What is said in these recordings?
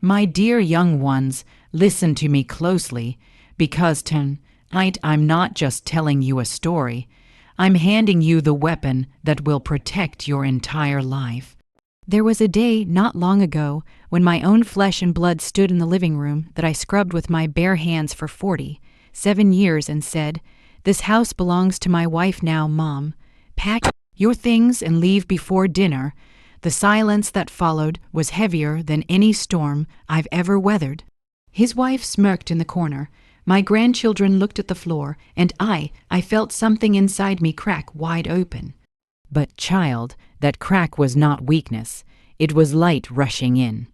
My dear young ones, listen to me closely, because tonight I'm not just telling you a story, I'm handing you the weapon that will protect your entire life. There was a day not long ago when my own flesh and blood stood in the living room that I scrubbed with my bare hands for 47 years and said, "This house belongs to my wife now, Mom. Pack your things and leave before dinner." The silence that followed was heavier than any storm I've ever weathered. His wife smirked in the corner. My grandchildren looked at the floor, and I felt something inside me crack wide open. But, child, that crack was not weakness. It was light rushing in.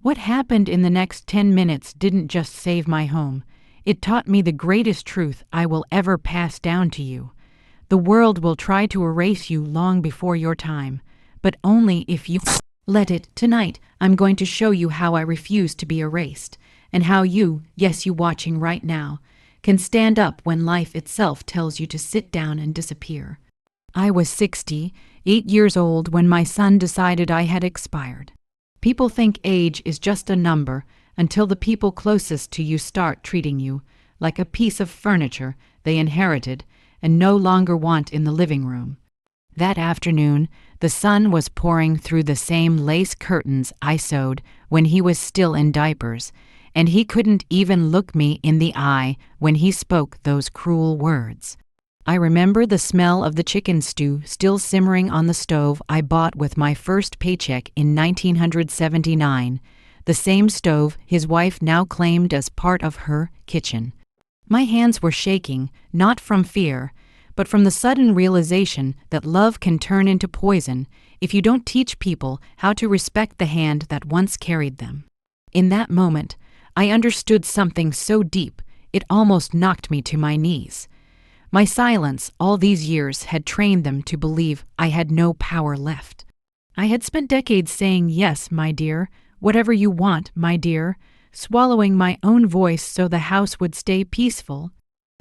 What happened in the next 10 minutes didn't just save my home. It taught me the greatest truth I will ever pass down to you. The world will try to erase you long before your time, but only if you let it. Tonight, I'm going to show you how I refuse to be erased, and how you, yes, you watching right now, can stand up when life itself tells you to sit down and disappear. I was 68 years old when my son decided I had expired. People think age is just a number until the people closest to you start treating you like a piece of furniture they inherited and no longer want in the living room. That afternoon, the sun was pouring through the same lace curtains I sewed when he was still in diapers, and he couldn't even look me in the eye when he spoke those cruel words. I remember the smell of the chicken stew still simmering on the stove I bought with my first paycheck in 1979, the same stove his wife now claimed as part of her kitchen. My hands were shaking, not from fear, but from the sudden realization that love can turn into poison if you don't teach people how to respect the hand that once carried them. In that moment, I understood something so deep it almost knocked me to my knees. My silence all these years had trained them to believe I had no power left. I had spent decades saying, "Yes, my dear, whatever you want, my dear," swallowing my own voice so the house would stay peaceful.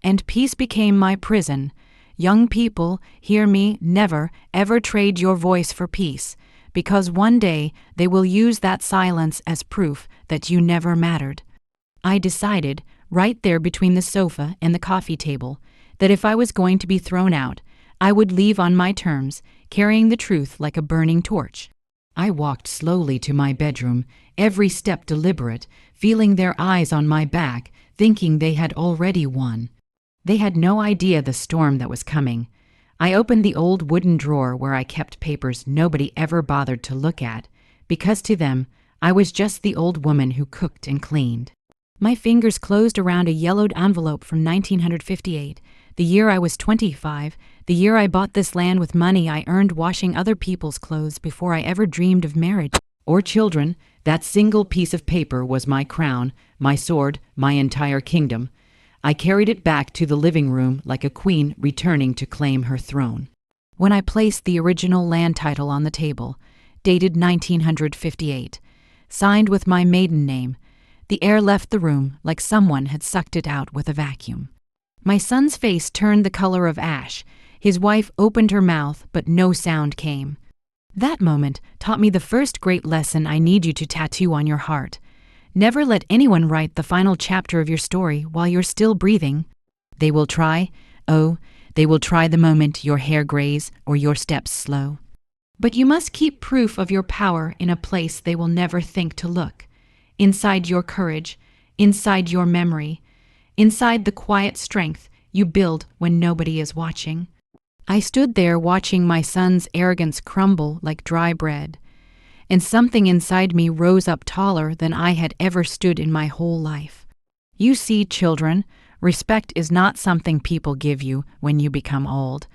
And peace became my prison. Young people, hear me, never, ever trade your voice for peace, because one day they will use that silence as proof that you never mattered. I decided, right there between the sofa and the coffee table, that if I was going to be thrown out, I would leave on my terms, carrying the truth like a burning torch. I walked slowly to my bedroom, every step deliberate, feeling their eyes on my back, thinking they had already won. They had no idea the storm that was coming. I opened the old wooden drawer where I kept papers nobody ever bothered to look at, because to them, I was just the old woman who cooked and cleaned. My fingers closed around a yellowed envelope from 1958, the year I was 25, the year I bought this land with money I earned washing other people's clothes before I ever dreamed of marriage or children. That single piece of paper was my crown, my sword, my entire kingdom. I carried it back to the living room like a queen returning to claim her throne. When I placed the original land title on the table, dated 1958, signed with my maiden name, the air left the room like someone had sucked it out with a vacuum. My son's face turned the color of ash. His wife opened her mouth, but no sound came. That moment taught me the first great lesson I need you to tattoo on your heart. Never let anyone write the final chapter of your story while you're still breathing. They will try, they will try the moment your hair grays or your steps slow. But you must keep proof of your power in a place they will never think to look. Inside your courage, inside your memory, inside the quiet strength you build when nobody is watching. I stood there watching my son's arrogance crumble like dry bread, and something inside me rose up taller than I had ever stood in my whole life. You see, children, respect is not something people give you when you become old.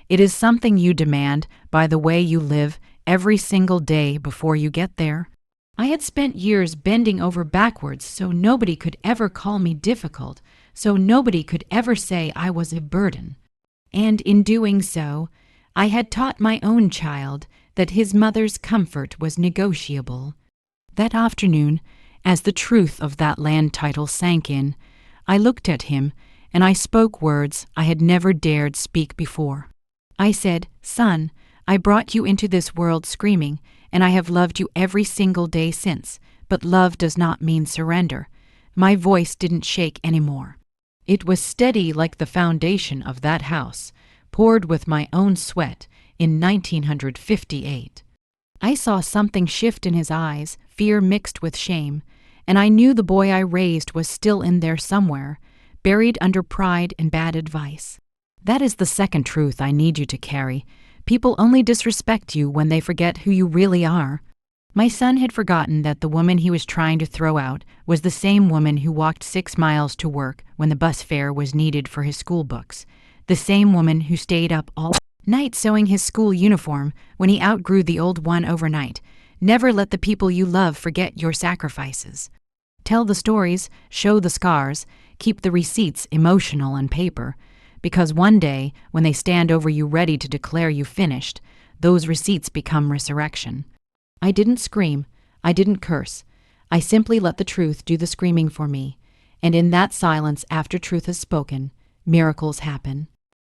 It is something you demand by the way you live every single day before you get there. I had spent years bending over backwards so nobody could ever call me difficult, so nobody could ever say I was a burden. And in doing so, I had taught my own child that his mother's comfort was negotiable. That afternoon, as the truth of that land title sank in, I looked at him and I spoke words I had never dared speak before. I said, "Son, I brought you into this world screaming, and I have loved you every single day since, but love does not mean surrender. My voice didn't shake anymore. It was steady like the foundation of that house, poured with my own sweat in 1958. I saw something shift in his eyes, fear mixed with shame, and I knew the boy I raised was still in there somewhere, buried under pride and bad advice. That is the second truth I need you to carry. People only disrespect you when they forget who you really are. My son had forgotten that the woman he was trying to throw out was the same woman who walked 6 miles to work when the bus fare was needed for his school books, the same woman who stayed up all night sewing his school uniform when he outgrew the old one overnight. Never let the people you love forget your sacrifices. Tell the stories, show the scars, keep the receipts emotional on paper, because one day, when they stand over you ready to declare you finished, those receipts become resurrection. I didn't scream. I didn't curse. I simply let the truth do the screaming for me, and in that silence after truth is spoken, miracles happen.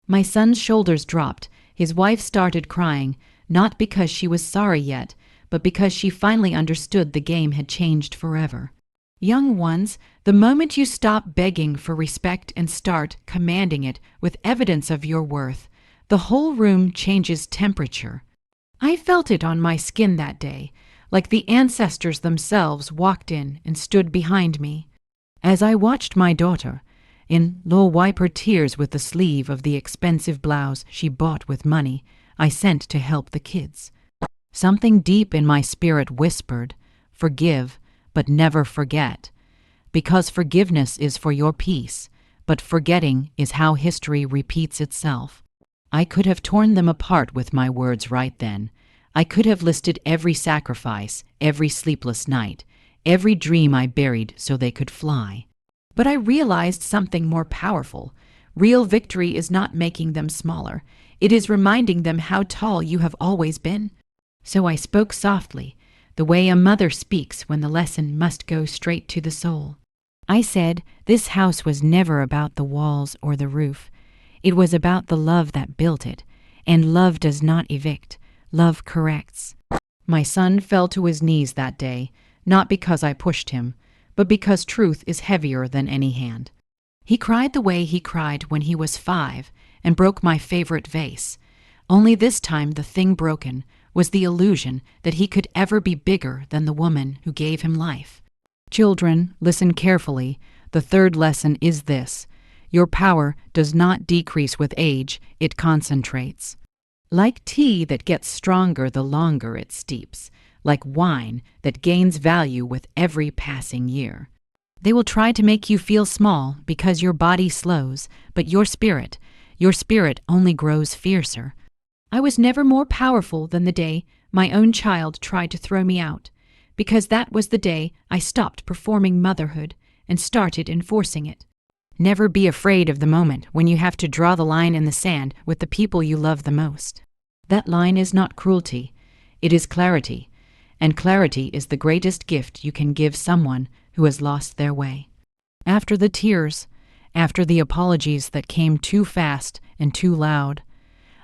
My son's shoulders dropped. His wife started crying, not because she was sorry yet, but because she finally understood the game had changed forever. Young ones, the moment you stop begging for respect and start commanding it with evidence of your worth, the whole room changes temperature. I felt it on my skin that day, like the ancestors themselves walked in and stood behind me. As I watched my daughter, wipe her tears with the sleeve of the expensive blouse she bought with money I sent to help the kids, something deep in my spirit whispered, "Forgive, but never forget," because forgiveness is for your peace, but forgetting is how history repeats itself. I could have torn them apart with my words right then. I could have listed every sacrifice, every sleepless night, every dream I buried so they could fly. But I realized something more powerful. Real victory is not making them smaller. It is reminding them how tall you have always been. So I spoke softly, the way a mother speaks when the lesson must go straight to the soul. I said, this house was never about the walls or the roof. It was about the love that built it, and love does not evict. Love corrects. My son fell to his knees that day, not because I pushed him, but because truth is heavier than any hand. He cried the way he cried when he was 5 and broke my favorite vase. Only this time the thing broken was the illusion that he could ever be bigger than the woman who gave him life. Children, listen carefully. The third lesson is this: your power does not decrease with age, it concentrates. Like tea that gets stronger the longer it steeps, like wine that gains value with every passing year. They will try to make you feel small because your body slows, but your spirit only grows fiercer. I was never more powerful than the day my own child tried to throw me out, because that was the day I stopped performing motherhood and started enforcing it. Never be afraid of the moment when you have to draw the line in the sand with the people you love the most. That line is not cruelty, it is clarity, and clarity is the greatest gift you can give someone who has lost their way. After the tears, after the apologies that came too fast and too loud,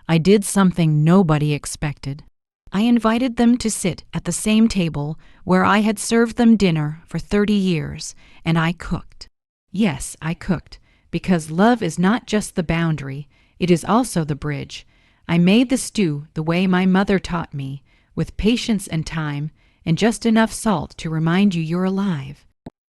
I did something nobody expected. I invited them to sit at the same table where I had served them dinner for 30 years, and I cooked. Yes, I cooked, because love is not just the boundary, it is also the bridge. I made the stew the way my mother taught me, with patience and time, and just enough salt to remind you you're alive.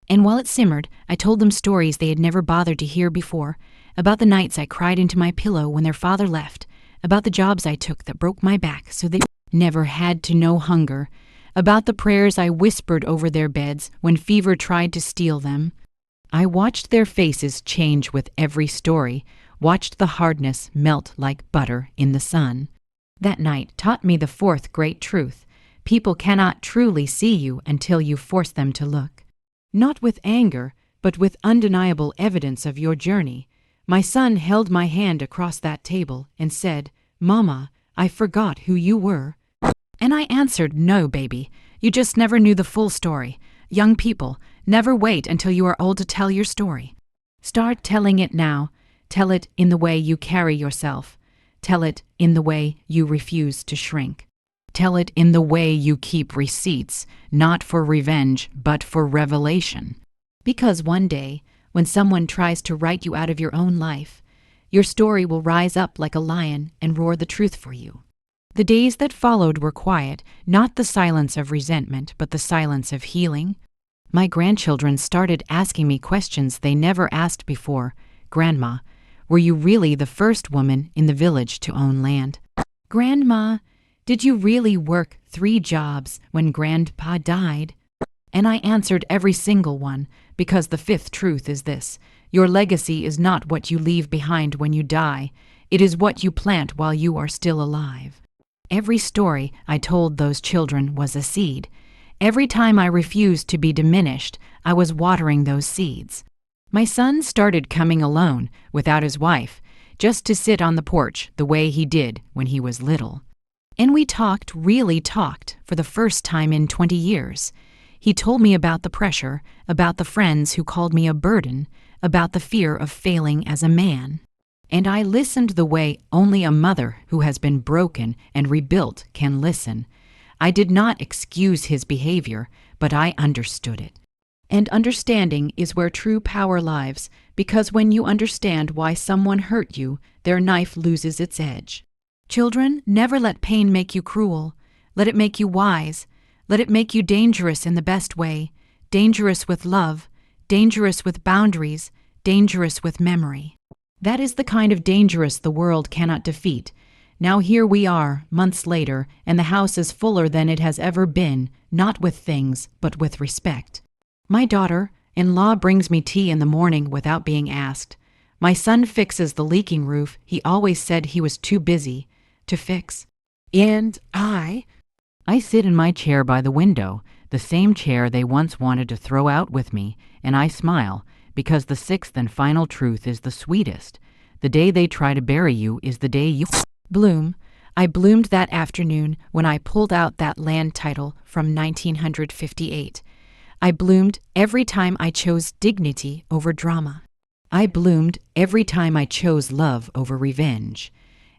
And while it simmered, I told them stories they had never bothered to hear before, about the nights I cried into my pillow when their father left, about the jobs I took that broke my back so they never had to know hunger, about the prayers I whispered over their beds when fever tried to steal them. I watched their faces change with every story, watched the hardness melt like butter in the sun. That night taught me the fourth great truth: people cannot truly see you until you force them to look. Not with anger, but with undeniable evidence of your journey. My son held my hand across that table and said, "Mama, I forgot who you were." And I answered, "No, baby, you just never knew the full story. Young people, never wait until you are old to tell your story. Start telling it now. Tell it in the way you carry yourself. Tell it in the way you refuse to shrink." Tell it in the way you keep receipts, not for revenge, but for revelation. Because one day, when someone tries to write you out of your own life, your story will rise up like a lion and roar the truth for you. The days that followed were quiet, not the silence of resentment, but the silence of healing. My grandchildren started asking me questions they never asked before. Grandma, were you really the first woman in the village to own land? Grandma, did you really work 3 jobs when Grandpa died? And I answered every single one, because the 5th truth is this: your legacy is not what you leave behind when you die, it is what you plant while you are still alive. Every story I told those children was a seed. Every time I refused to be diminished, I was watering those seeds. My son started coming alone, without his wife, just to sit on the porch the way he did when he was little. And we really talked, for the first time in 20 years. He told me about the pressure, about the friends who called me a burden, about the fear of failing as a man. And I listened the way only a mother who has been broken and rebuilt can listen. I did not excuse his behavior, but I understood it. And understanding is where true power lies, because when you understand why someone hurt you, their knife loses its edge. Children, never let pain make you cruel. Let it make you wise. Let it make you dangerous in the best way. Dangerous with love. Dangerous with boundaries. Dangerous with memory. That is the kind of dangerous the world cannot defeat. Now here we are, months later, and the house is fuller than it has ever been, not with things, but with respect. My daughter-in-law brings me tea in the morning without being asked. My son fixes the leaking roof he always said he was too busy to fix. And I sit in my chair by the window, the same chair they once wanted to throw out with me, and I smile, because the 6th and final truth is the sweetest. The day they try to bury you is the day you bloom. I bloomed that afternoon when I pulled out that land title from 1958. I bloomed every time I chose dignity over drama. I bloomed every time I chose love over revenge.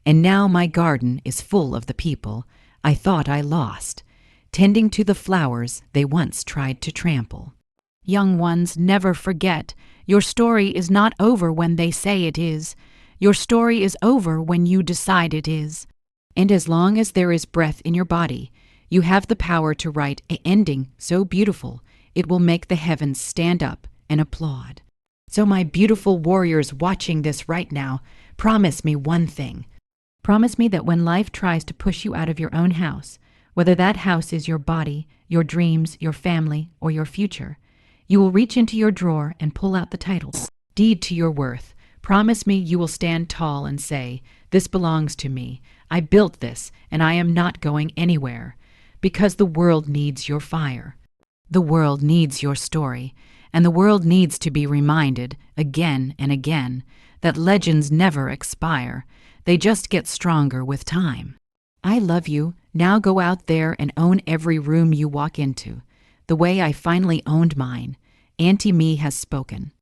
And now my garden is full of the people I thought I lost, tending to the flowers they once tried to trample. Young ones, never forget, your story is not over when they say it is. Your story is over when you decide it is. And as long as there is breath in your body, you have the power to write an ending so beautiful it will make the heavens stand up and applaud. So my beautiful warriors watching this right now, promise me one thing. Promise me that when life tries to push you out of your own house, whether that house is your body, your dreams, your family, or your future, you will reach into your drawer and pull out the title, Deed to Your Worth. Promise me you will stand tall and say, this belongs to me. I built this, and I am not going anywhere. Because the world needs your fire. The world needs your story, and the world needs to be reminded, again and again, that legends never expire. They just get stronger with time. I love you. Now go out there and own every room you walk into, the way I finally owned mine. Auntie Mae has spoken.